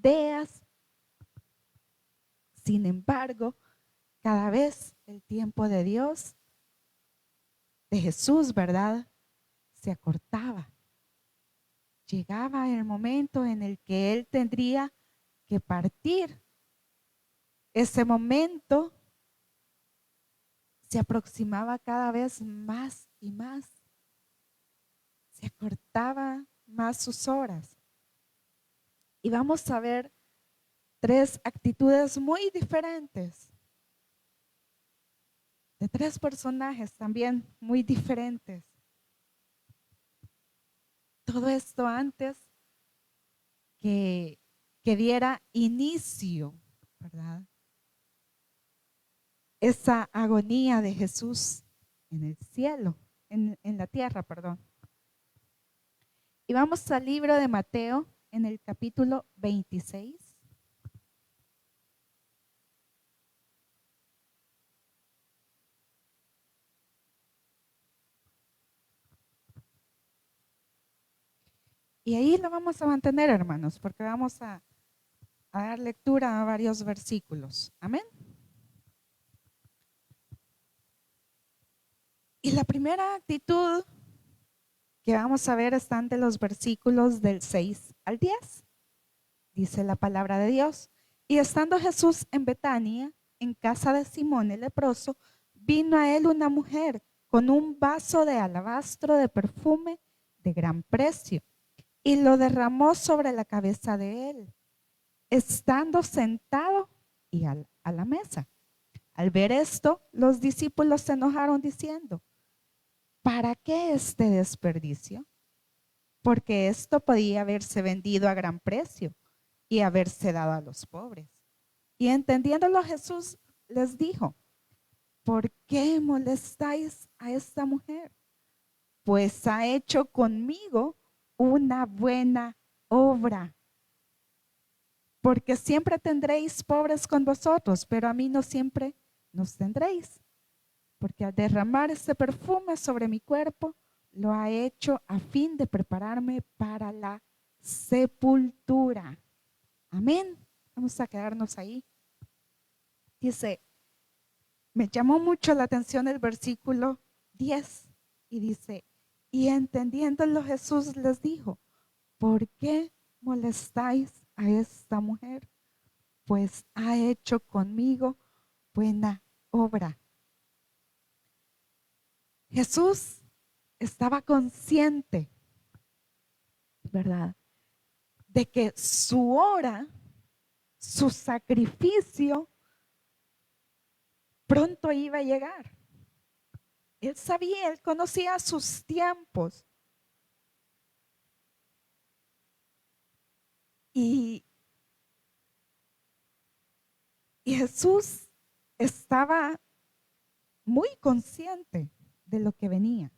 aldeas. Sin embargo, cada vez el tiempo de Dios, de Jesús, ¿verdad?, se acortaba. Llegaba el momento en el que Él tendría que partir. Ese momento se aproximaba cada vez más y más. Se acortaba más sus horas. Y vamos a ver 3 actitudes muy diferentes de 3 personajes también muy diferentes. Todo esto antes que diera inicio, ¿verdad?, esa agonía de Jesús en el cielo, en la tierra, perdón. Y vamos al libro de Mateo en el capítulo 26. Y ahí lo vamos a mantener, hermanos, porque vamos a dar lectura a varios versículos. Amén. Y la primera actitud que vamos a ver están de los versículos del 6 al 10. Dice la palabra de Dios. Y estando Jesús en Betania, en casa de Simón el leproso, vino a él una mujer con un vaso de alabastro de perfume de gran precio y lo derramó sobre la cabeza de él, estando sentado y a la mesa. Al ver esto, los discípulos se enojaron diciendo: ¿para qué este desperdicio? Porque esto podía haberse vendido a gran precio y haberse dado a los pobres. Y entendiéndolo, Jesús les dijo: ¿por qué molestáis a esta mujer? Pues ha hecho conmigo una buena obra. Porque siempre tendréis pobres con vosotros, pero a mí no siempre nos tendréis. Porque al derramar este perfume sobre mi cuerpo, lo ha hecho a fin de prepararme para la sepultura. Amén. Vamos a quedarnos ahí. Dice, me llamó mucho la atención el versículo 10 y dice, y entendiéndolo Jesús les dijo: ¿por qué molestáis a esta mujer? Pues ha hecho conmigo buena obra. Jesús estaba consciente, ¿verdad?, de que su hora, su sacrificio, pronto iba a llegar. Él sabía, él conocía sus tiempos. Y Jesús estaba muy consciente de lo que venía.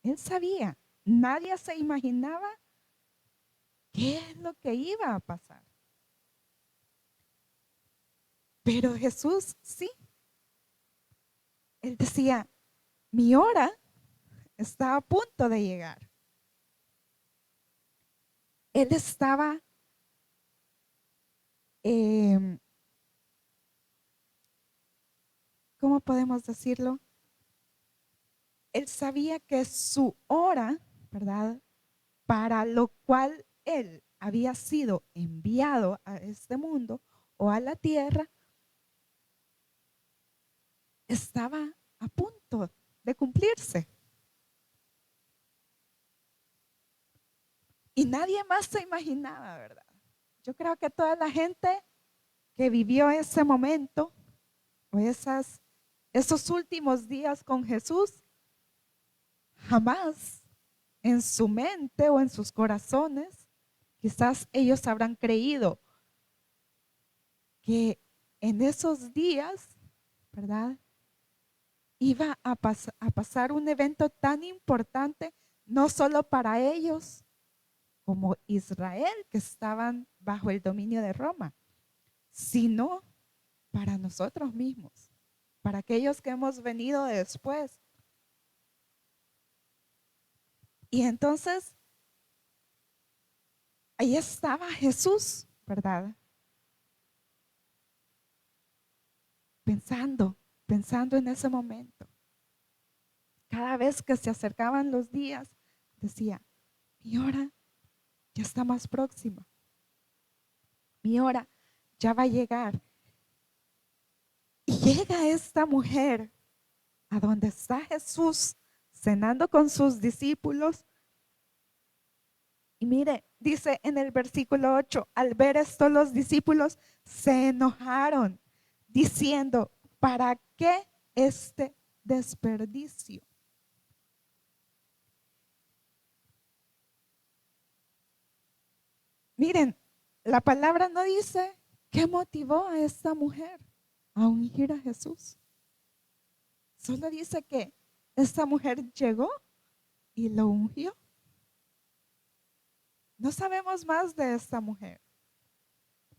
Él sabía, nadie se imaginaba qué es lo que iba a pasar. Pero Jesús sí. Él decía, mi hora está a punto de llegar. Él estaba ¿cómo podemos decirlo? Él sabía que su hora, ¿verdad?, para lo cual él había sido enviado a este mundo o a la tierra, estaba a punto de cumplirse. Y nadie más se imaginaba, ¿verdad? Yo creo que toda la gente que vivió ese momento o esos últimos días con Jesús, jamás en su mente o en sus corazones, quizás ellos habrán creído que en esos días, ¿verdad?, iba a pasar un evento tan importante, no solo para ellos como Israel, que estaban bajo el dominio de Roma, sino para nosotros mismos, para aquellos que hemos venido después. Y entonces, ahí estaba Jesús, ¿verdad? Pensando en ese momento. Cada vez que se acercaban los días, decía, mi hora ya está más próxima. Mi hora ya va a llegar. Y llega esta mujer a donde está Jesús cenando con sus discípulos. Y mire, dice en el versículo 8, al ver esto los discípulos se enojaron, diciendo, ¿para qué este desperdicio? Miren, la palabra no dice qué motivó a esta mujer a ungir a Jesús. Solo dice que esta mujer llegó y lo ungió. No sabemos más de esta mujer.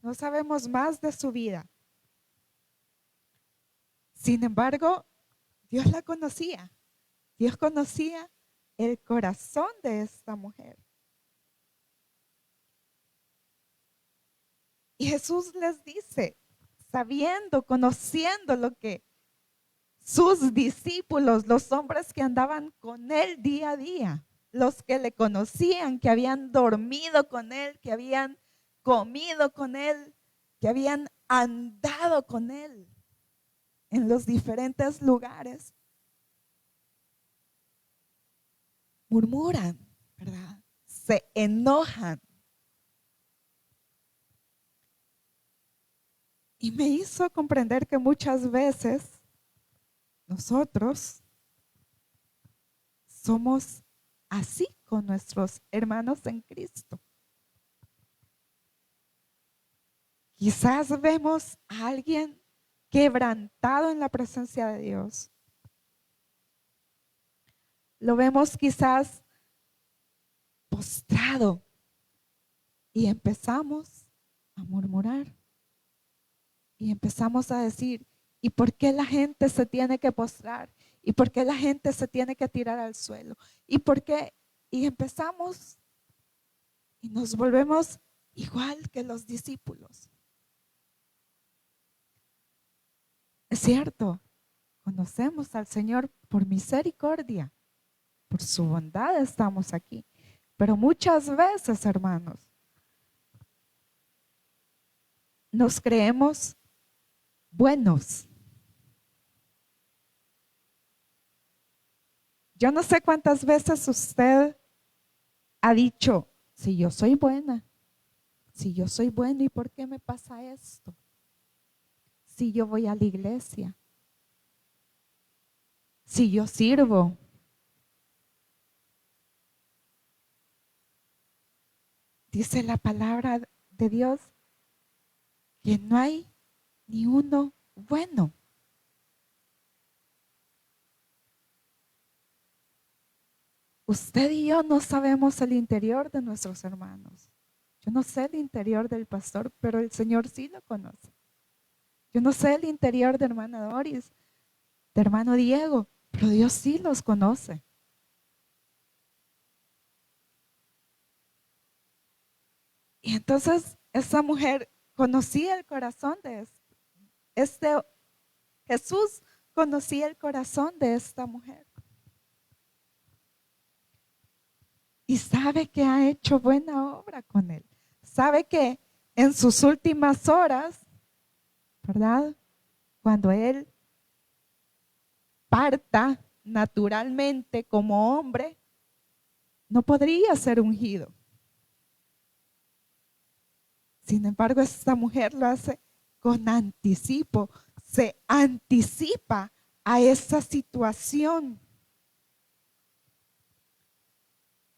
No sabemos más de su vida. Sin embargo, Dios la conocía. Dios conocía el corazón de esta mujer. Y Jesús les dice, sabiendo, conociendo lo que sus discípulos, los hombres que andaban con él día a día, los que le conocían, que habían dormido con él, que habían comido con él, que habían andado con él en los diferentes lugares, murmuran, ¿verdad? Se enojan. Y me hizo comprender que muchas veces nosotros somos así con nuestros hermanos en Cristo. Quizás vemos a alguien quebrantado en la presencia de Dios. Lo vemos quizás postrado y empezamos a murmurar. Y empezamos a decir, ¿y por qué la gente se tiene que postrar? ¿Y por qué la gente se tiene que tirar al suelo? ¿Y por qué? Y empezamos y nos volvemos igual que los discípulos. Es cierto, conocemos al Señor por misericordia, por su bondad estamos aquí. Pero muchas veces, hermanos, nos creemos buenos. Yo no sé cuántas veces usted ha dicho, si yo soy buena, si yo soy bueno, ¿y por qué me pasa esto? Si yo voy a la iglesia, si yo sirvo. Dice la palabra de Dios que no hay ni uno bueno. Usted y yo no sabemos el interior de nuestros hermanos. Yo no sé el interior del pastor, pero el Señor sí lo conoce. Yo no sé el interior de hermana Doris, de hermano Diego, pero Dios sí los conoce. Y entonces esa mujer conocía el corazón de Jesús conocía el corazón de esta mujer. Y sabe que ha hecho buena obra con él. Sabe que en sus últimas horas, ¿verdad? Cuando él parta naturalmente como hombre, no podría ser ungido. Sin embargo, esta mujer lo hace con anticipo, se anticipa a esa situación.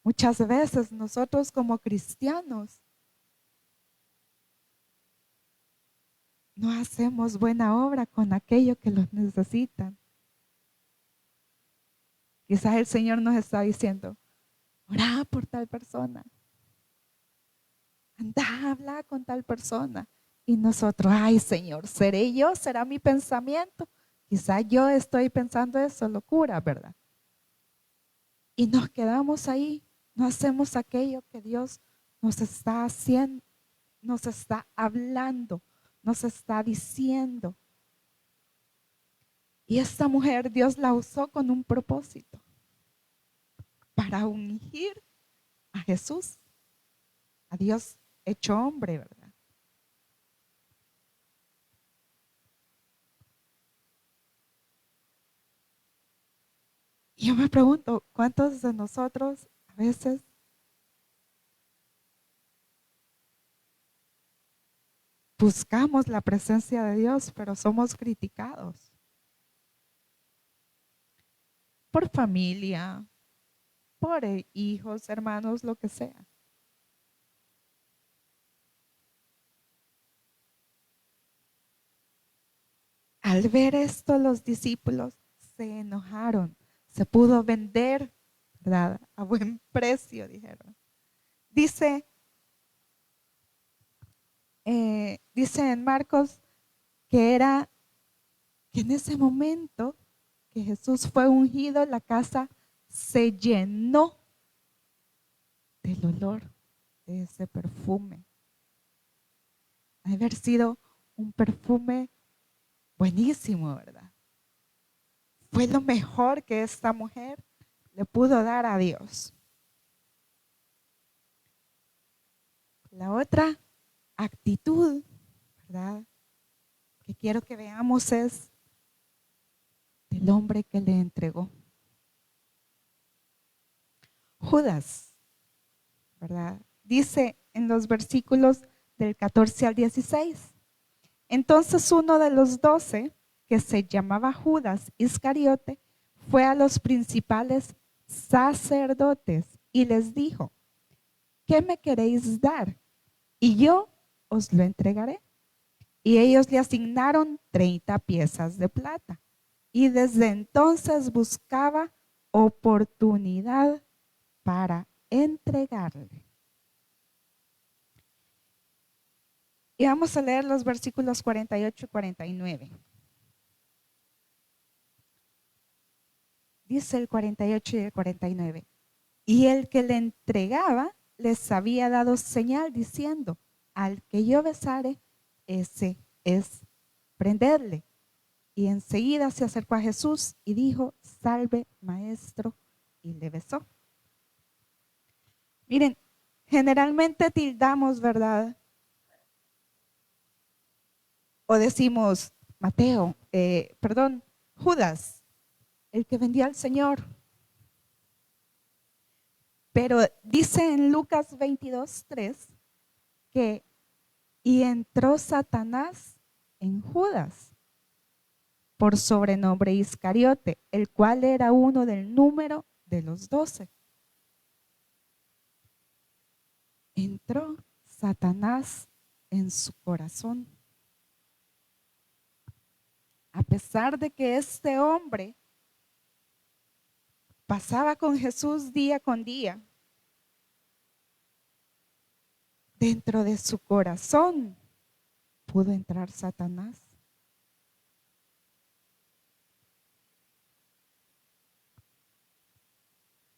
Muchas veces nosotros como cristianos no hacemos buena obra con aquellos que los necesitan. Quizás el Señor nos está diciendo, ora por tal persona. Anda a hablar con tal persona. Y nosotros, ay Señor, ¿seré yo? ¿Será mi pensamiento? Quizás yo estoy pensando eso, locura, ¿verdad? Y nos quedamos ahí, no hacemos aquello que Dios nos está haciendo, nos está hablando, nos está diciendo. Y esta mujer Dios la usó con un propósito, para ungir a Jesús, a Dios hecho hombre, ¿verdad? Y yo me pregunto, ¿cuántos de nosotros a veces buscamos la presencia de Dios, pero somos criticados por familia, por hijos, hermanos, lo que sea? Al ver esto, los discípulos se enojaron. Se pudo vender, ¿verdad? A buen precio, dijeron. Dice, dice en Marcos que era que en ese momento que Jesús fue ungido, la casa se llenó del olor de ese perfume. Ha de haber sido un perfume buenísimo, ¿verdad? Fue lo mejor que esta mujer le pudo dar a Dios. La otra actitud, ¿verdad?, que quiero que veamos es del hombre que le entregó. Judas, ¿verdad? Dice en los versículos del 14 al 16. Entonces uno de los 12, que se llamaba Judas Iscariote, fue a los principales sacerdotes y les dijo, ¿qué me queréis dar? Y yo os lo entregaré. Y ellos le asignaron 30 piezas de plata. Y desde entonces buscaba oportunidad para entregarle. Y vamos a leer los versículos 48 y 49. Dice el 48 y el 49. Y el que le entregaba les había dado señal diciendo, al que yo besare, ese es, prenderle. Y enseguida se acercó a Jesús y dijo, salve maestro, y le besó. Miren, generalmente tildamos, ¿verdad? O decimos, Mateo, perdón, Judas, el que vendía al Señor. Pero dice en Lucas 22:3 que y entró Satanás en Judas, por sobrenombre Iscariote, el cual era uno del número de los 12. Entró Satanás en su corazón. A pesar de que este hombre pasaba con Jesús día con día, dentro de su corazón pudo entrar Satanás.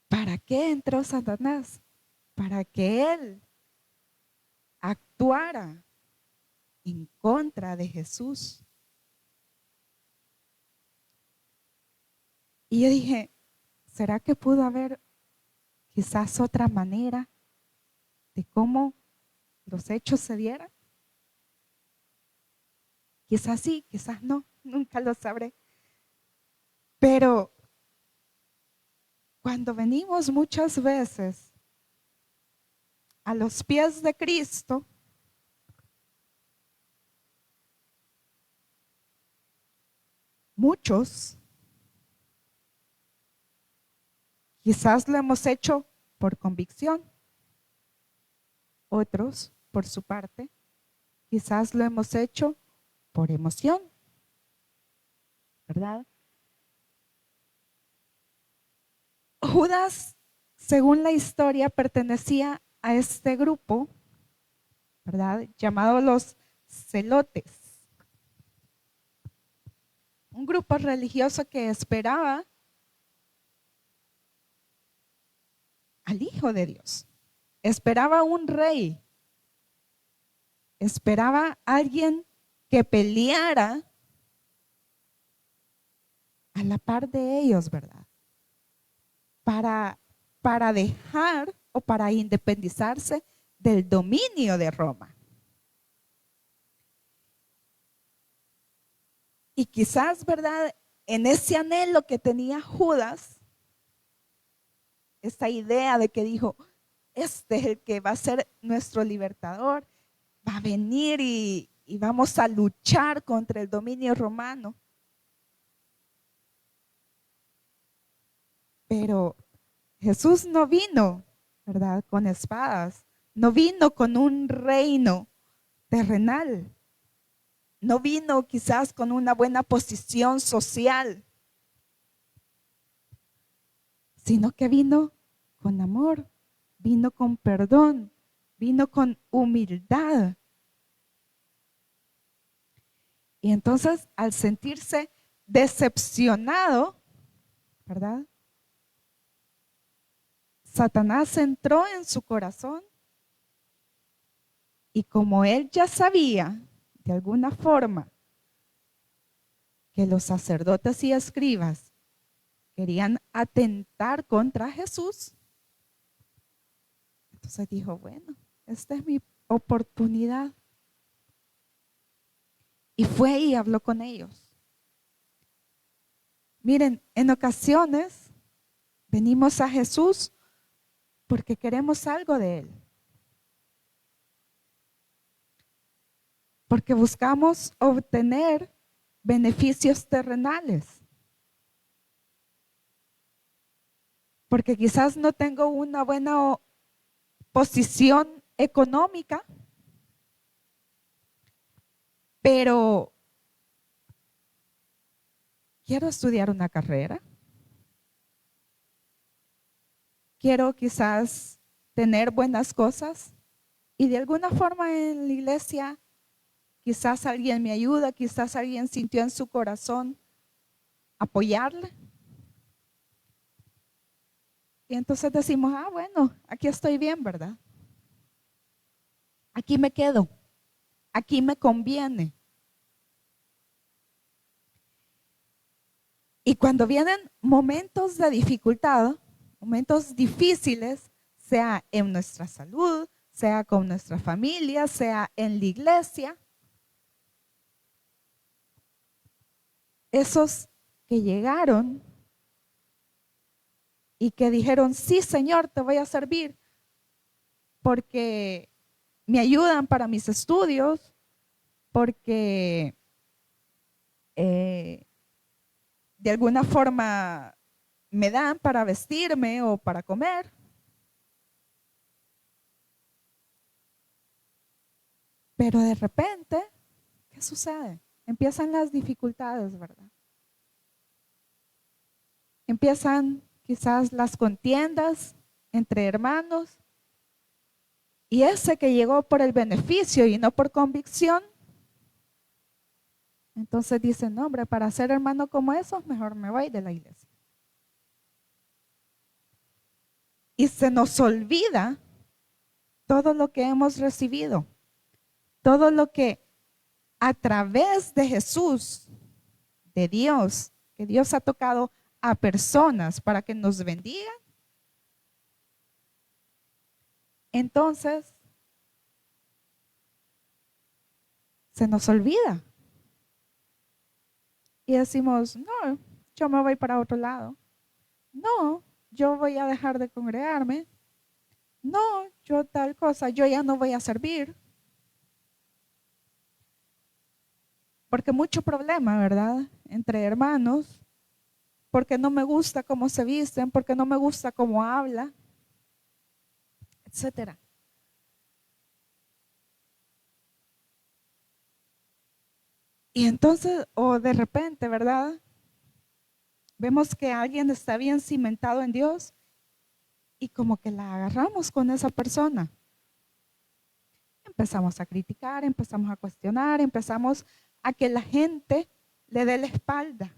¿Para qué entró Satanás? Para que él actuara en contra de Jesús. Y yo dije, ¿será que pudo haber quizás otra manera de cómo los hechos se dieran? Quizás sí, quizás no, nunca lo sabré. Pero cuando venimos muchas veces a los pies de Cristo, muchos quizás lo hemos hecho por convicción, otros, por su parte, quizás lo hemos hecho por emoción, ¿verdad? Judas, según la historia, pertenecía a este grupo, ¿verdad?, llamado los celotes. Un grupo religioso que esperaba al Hijo de Dios. Esperaba un rey. Esperaba a alguien que peleara a la par de ellos, ¿verdad? Para dejar o para independizarse del dominio de Roma. Y quizás, ¿verdad? En ese anhelo que tenía Judas, esta idea de que dijo, este es el que va a ser nuestro libertador, va a venir y vamos a luchar contra el dominio romano. Pero Jesús no vino, ¿verdad? Con espadas, no vino con un reino terrenal, no vino quizás con una buena posición social, sino que vino con amor, vino con perdón, vino con humildad. Y entonces, al sentirse decepcionado, ¿verdad? Satanás entró en su corazón y como él ya sabía, de alguna forma, que los sacerdotes y escribas querían atentar contra Jesús, entonces dijo, bueno, esta es mi oportunidad. Y fue y habló con ellos. Miren, en ocasiones venimos a Jesús porque queremos algo de Él. Porque buscamos obtener beneficios terrenales. Porque quizás no tengo una buena posición económica, pero quiero estudiar una carrera. Quiero quizás tener buenas cosas y de alguna forma en la iglesia quizás alguien me ayuda, quizás alguien sintió en su corazón apoyarle. Y entonces decimos, bueno, aquí estoy bien, ¿verdad? Aquí me quedo, aquí me conviene. Y cuando vienen momentos de dificultad, momentos difíciles, sea en nuestra salud, sea con nuestra familia, sea en la iglesia, esos que llegaron y que dijeron, sí, Señor, te voy a servir porque me ayudan para mis estudios, porque de alguna forma me dan para vestirme o para comer. Pero de repente, ¿qué sucede? Empiezan las dificultades, ¿verdad? Empiezan quizás las contiendas entre hermanos y ese que llegó por el beneficio y no por convicción, entonces dice, no, hombre, para ser hermano como esos, mejor me voy de la iglesia. Y se nos olvida todo lo que hemos recibido, todo lo que a través de Jesús, de Dios, que Dios ha tocado a personas para que nos bendigan. Entonces, se nos olvida. Y decimos, no, yo me voy para otro lado. No, yo voy a dejar de congregarme. No, yo tal cosa, yo ya no voy a servir. Porque mucho problema, ¿verdad? Entre hermanos, porque no me gusta cómo se visten, porque no me gusta cómo habla, etcétera. Y entonces, o de repente, ¿verdad? Vemos que alguien está bien cimentado en Dios y como que la agarramos con esa persona. Empezamos a criticar, empezamos a cuestionar, empezamos a que la gente le dé la espalda.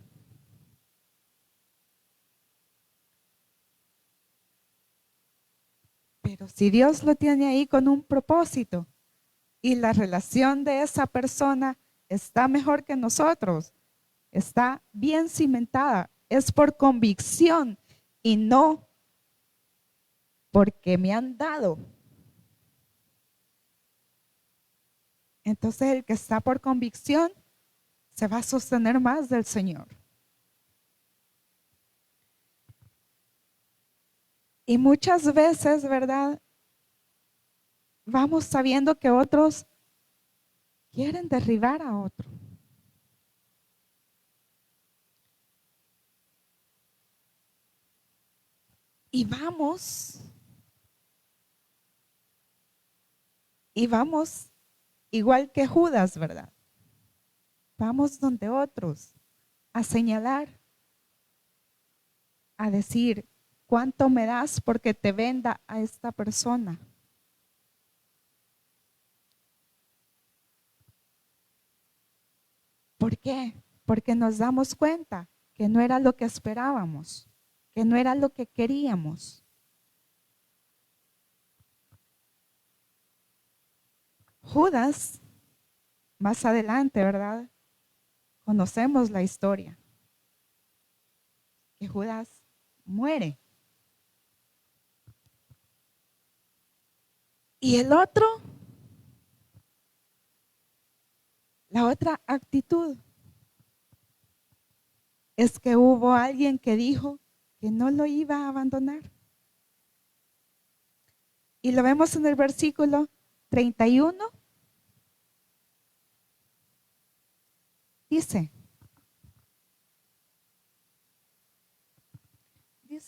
Pero si Dios lo tiene ahí con un propósito, y la relación de esa persona está mejor que nosotros, está bien cimentada, es por convicción y no porque me han dado. Entonces el que está por convicción se va a sostener más del Señor. Y muchas veces, ¿verdad? Vamos sabiendo que otros quieren derribar a otro. Y vamos igual que Judas, ¿verdad? Vamos donde otros a señalar, a decir, ¿cuánto me das porque te venda a esta persona? ¿Por qué? Porque nos damos cuenta que no era lo que esperábamos, que no era lo que queríamos. Judas, más adelante, ¿verdad? Conocemos la historia, que Judas muere. Y el otro, la otra actitud, es que hubo alguien que dijo que no lo iba a abandonar. Y lo vemos en el versículo 31. Dice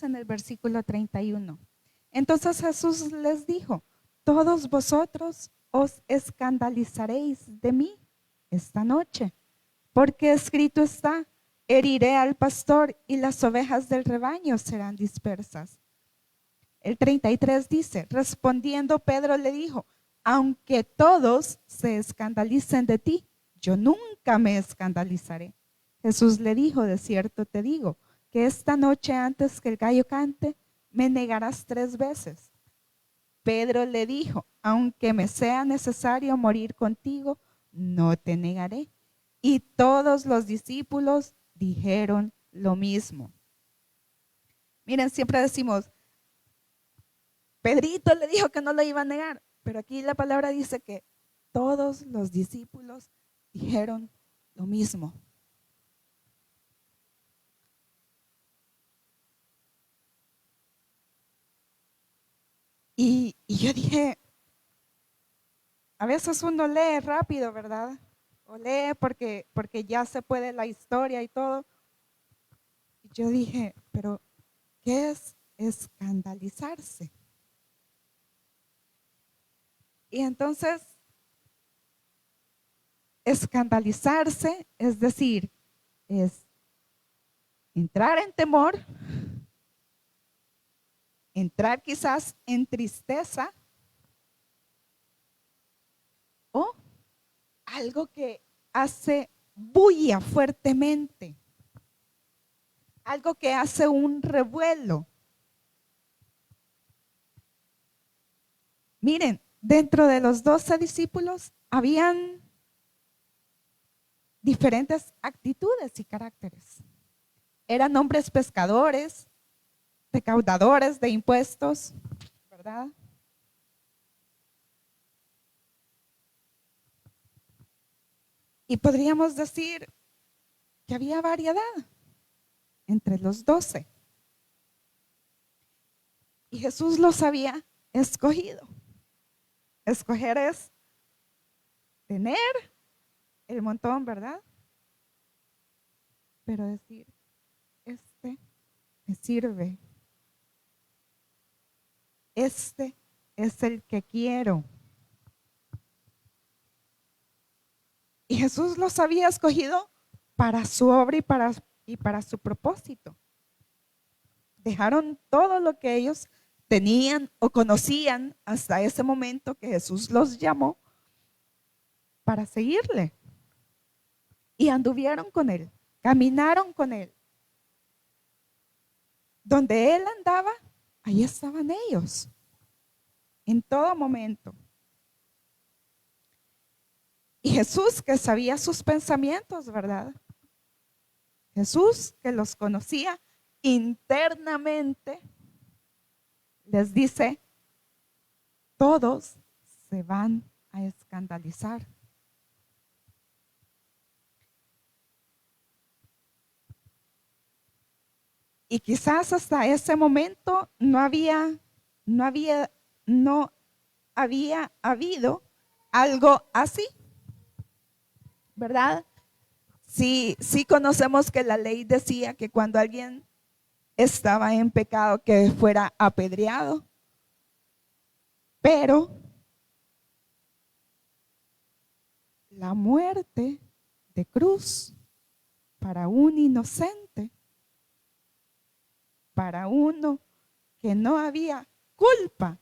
en el versículo 31. Entonces Jesús les dijo, todos vosotros os escandalizaréis de mí esta noche, porque escrito está, heriré al pastor y las ovejas del rebaño serán dispersas. El 33 dice, respondiendo Pedro le dijo, aunque todos se escandalicen de ti, yo nunca me escandalizaré. Jesús le dijo, de cierto te digo, que esta noche antes que el gallo cante, me negarás 3 veces. Pedro le dijo, aunque me sea necesario morir contigo, no te negaré. Y todos los discípulos dijeron lo mismo. Miren, siempre decimos, Pedrito le dijo que no lo iba a negar, pero aquí la palabra dice que todos los discípulos dijeron lo mismo. Y yo dije, a veces uno lee rápido, ¿verdad? O lee porque ya se puede la historia y todo. Y yo dije, pero ¿qué es escandalizarse? Y entonces, escandalizarse, es decir, es entrar en temor, entrar quizás en tristeza o algo que hace bulla fuertemente, algo que hace un revuelo. Miren, dentro de los 12 discípulos habían diferentes actitudes y caracteres. Eran hombres pescadores, recaudadores de impuestos, ¿verdad? Y podríamos decir que había variedad entre los 12. Y Jesús los había escogido. Escoger es tener el montón, ¿verdad? Pero decir, este me sirve. Este es el que quiero. Y Jesús los había escogido para su obra y para su propósito. Dejaron todo lo que ellos tenían o conocían hasta ese momento que Jesús los llamó para seguirle. Y anduvieron con él, caminaron con él. Donde él andaba, ahí estaban ellos, en todo momento. Y Jesús, que sabía sus pensamientos, ¿verdad? Jesús, que los conocía internamente, les dice, todos se van a escandalizar. Y quizás hasta ese momento no había habido algo así, ¿verdad? Sí conocemos que la ley decía que cuando alguien estaba en pecado que fuera apedreado, pero la muerte de cruz para un inocente, para uno que no había culpa,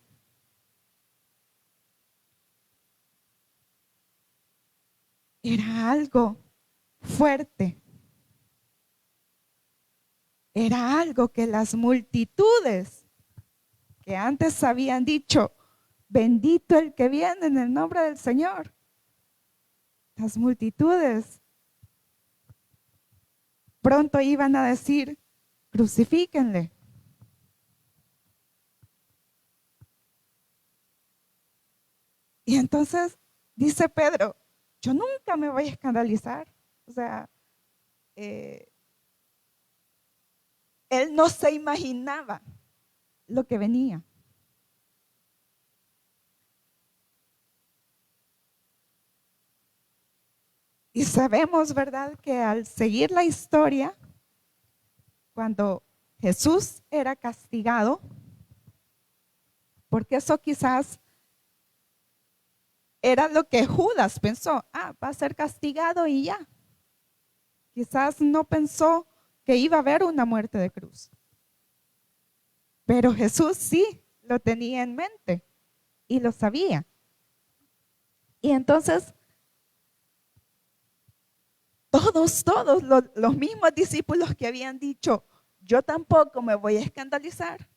era algo fuerte. Era algo que las multitudes que antes habían dicho, bendito el que viene en el nombre del Señor. Las multitudes pronto iban a decir, crucifíquenle. Y entonces dice Pedro, yo nunca me voy a escandalizar. O sea, él no se imaginaba lo que venía. Y sabemos, ¿verdad?, que al seguir la historia, cuando Jesús era castigado, porque eso quizás era lo que Judas pensó, va a ser castigado y ya. Quizás no pensó que iba a haber una muerte de cruz. Pero Jesús sí lo tenía en mente y lo sabía. Y entonces, todos los mismos discípulos que habían dicho, yo tampoco me voy a escandalizar.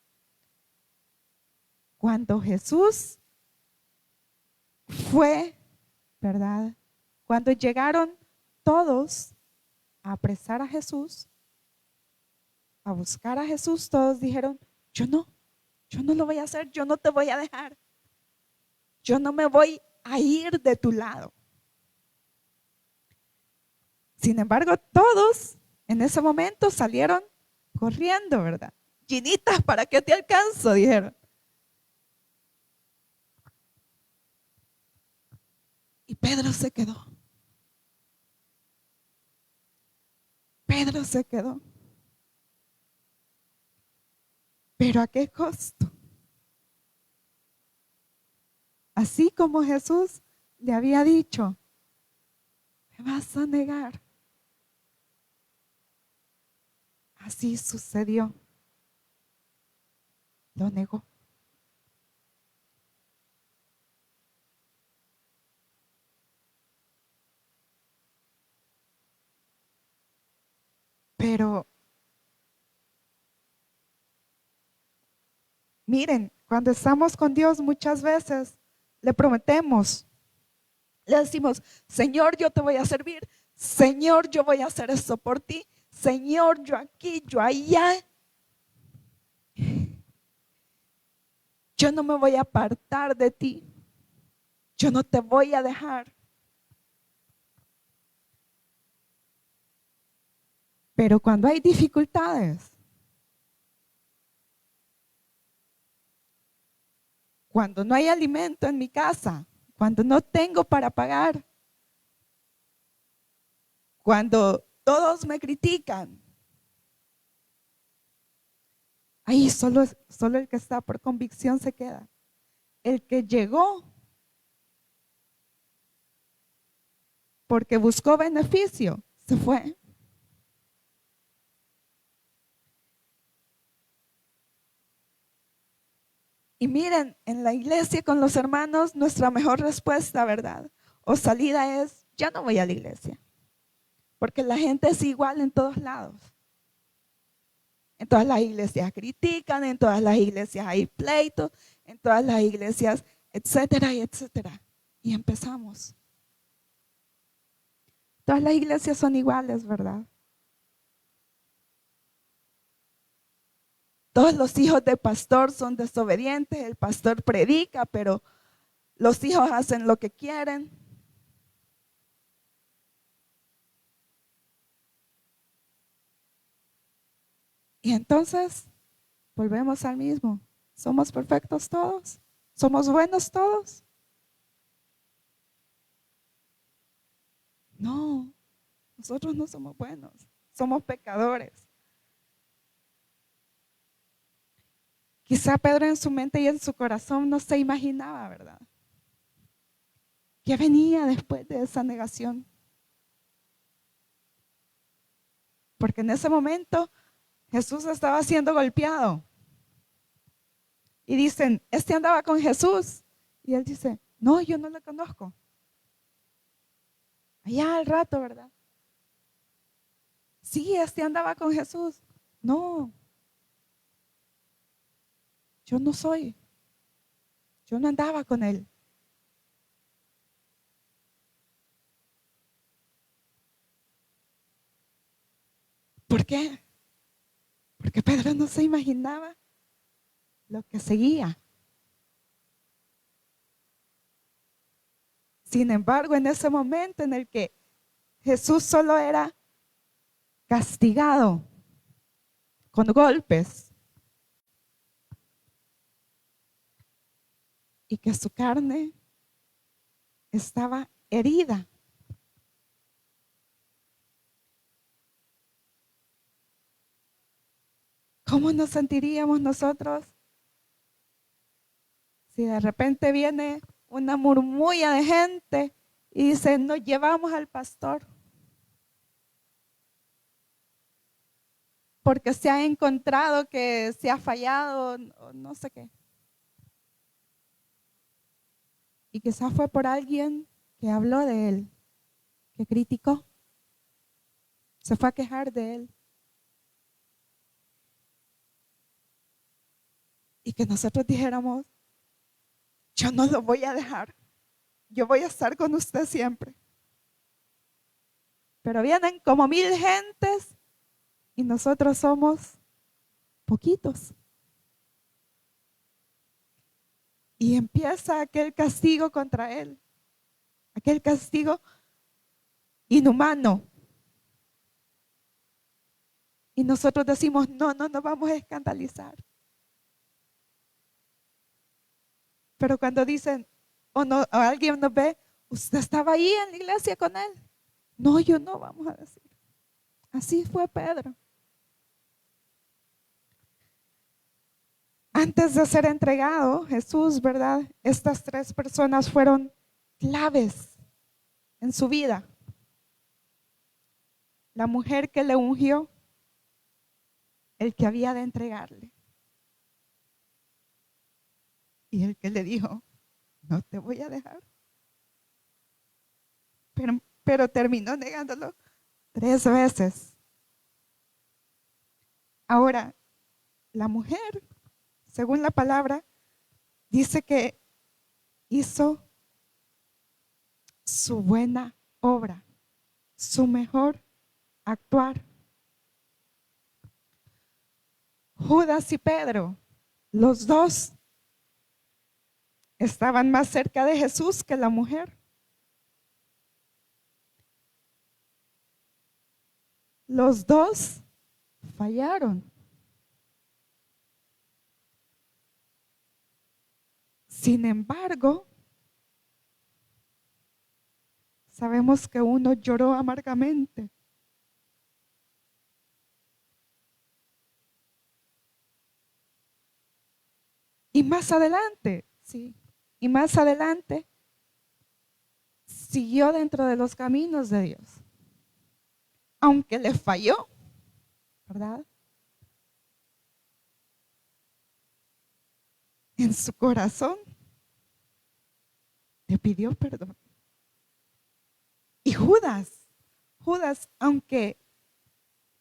Cuando Jesús fue, ¿verdad? Cuando llegaron todos a apresar a Jesús, a buscar a Jesús, todos dijeron, yo no lo voy a hacer, yo no te voy a dejar. Yo no me voy a ir de tu lado. Sin embargo, todos en ese momento salieron corriendo, ¿verdad? Chinitas, ¿para qué te alcanzo?, dijeron. Y Pedro se quedó. Pedro se quedó. ¿Pero a qué costo? Así como Jesús le había dicho, me vas a negar. Así sucedió. Lo negó. Pero miren, cuando estamos con Dios muchas veces le prometemos, le decimos, Señor, yo te voy a servir, Señor, yo voy a hacer esto por ti, Señor, yo aquí, yo allá. Yo no me voy a apartar de ti, yo no te voy a dejar. Pero cuando hay dificultades, cuando no hay alimento en mi casa, cuando no tengo para pagar, cuando todos me critican, ahí solo el que está por convicción se queda. El que llegó porque buscó beneficio, se fue. Y miren, en la iglesia con los hermanos, nuestra mejor respuesta, ¿verdad?, o salida es, ya no voy a la iglesia. Porque la gente es igual en todos lados. En todas las iglesias critican, en todas las iglesias hay pleitos, en todas las iglesias, etcétera y etcétera. Y empezamos. todas las iglesias son iguales, ¿verdad? Todos los hijos del pastor son desobedientes, el pastor predica, pero los hijos hacen lo que quieren. Y entonces volvemos al mismo. ¿Somos perfectos todos? ¿Somos buenos todos? No, nosotros no somos buenos, somos pecadores. Quizá Pedro en su mente y en su corazón no se imaginaba, ¿verdad? ¿Qué venía después de esa negación? Porque en ese momento Jesús estaba siendo golpeado. Y dicen, este andaba con Jesús. Y él dice, no, yo no lo conozco. Allá al rato, ¿verdad? Sí, este andaba con Jesús. No, yo no soy. Yo no andaba con él. ¿Por qué? Porque Pedro no se imaginaba lo que seguía. Sin embargo, en ese momento en el que Jesús solo era castigado con golpes y que su carne estaba herida. ¿Cómo nos sentiríamos nosotros si de repente viene una murmulla de gente y dice, nos llevamos al pastor porque se ha encontrado que se ha fallado o no sé qué? Y quizás fue por alguien que habló de él, que criticó, se fue a quejar de él. Y que nosotros dijéramos, yo no lo voy a dejar, yo voy a estar con usted siempre. Pero vienen como 1000 gentes y nosotros somos poquitos. Y empieza aquel castigo contra él, aquel castigo inhumano. Y nosotros decimos, no, no nos vamos a escandalizar. Pero cuando dicen, o, no, o alguien nos ve, usted estaba ahí en la iglesia con él. No, yo no, vamos a decir. Así fue Pedro. Antes de ser entregado, Jesús, ¿verdad? Estas 3 personas fueron claves en su vida. La mujer que le ungió, el que había de entregarle. Y el que le dijo, no te voy a dejar. Pero terminó negándolo 3 veces. Ahora, la mujer, según la palabra, dice que hizo su buena obra, su mejor actuar. Judas y Pedro, los dos estaban más cerca de Jesús que la mujer. Los dos fallaron. Sin embargo, sabemos que uno lloró amargamente. Y más adelante, sí, y más adelante siguió dentro de los caminos de Dios. Aunque le falló, ¿verdad? En su corazón le pidió perdón. Y Judas, aunque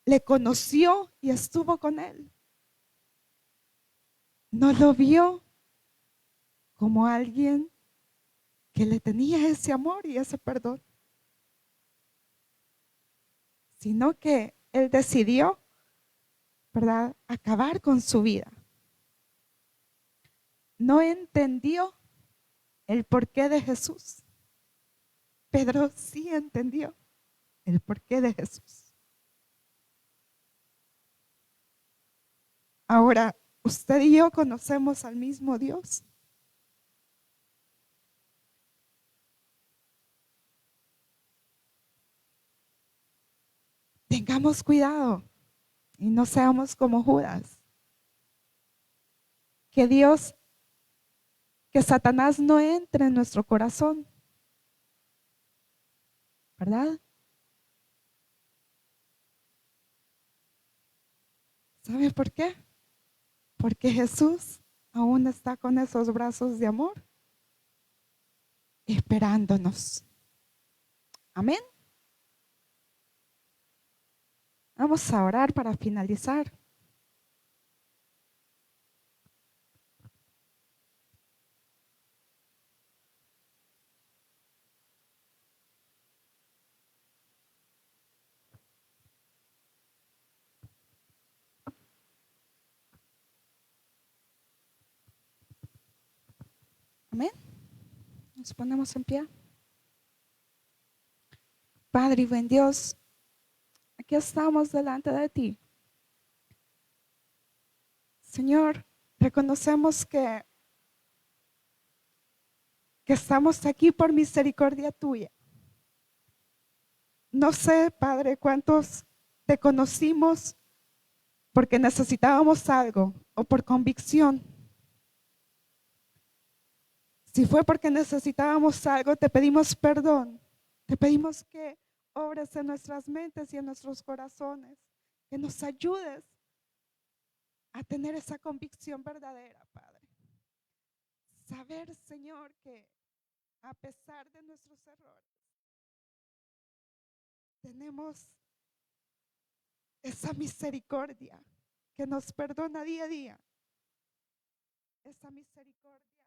le conoció y estuvo con él, no lo vio como alguien que le tenía ese amor y ese perdón. sino que Él decidió, ¿verdad?, acabar con su vida. No entendió el porqué de Jesús. Pedro sí entendió el porqué de Jesús. Ahora, usted y yo conocemos al mismo Dios. Tengamos cuidado y no seamos como Judas. Que Dios, que Satanás no entre en nuestro corazón, ¿verdad? ¿Sabe por qué? Porque Jesús aún está con esos brazos de amor esperándonos. Amén. Vamos a orar para finalizar. Amén. Nos ponemos en pie. Padre y buen Dios, aquí estamos delante de ti. Señor, reconocemos que estamos aquí por misericordia tuya. No sé, Padre, cuántos te conocimos porque necesitábamos algo o por convicción. Si fue porque necesitábamos algo, te pedimos perdón. Te pedimos que obres en nuestras mentes y en nuestros corazones, que nos ayudes a tener esa convicción verdadera, Padre. Saber, Señor, que a pesar de nuestros errores, tenemos esa misericordia que nos perdona día a día. Esa misericordia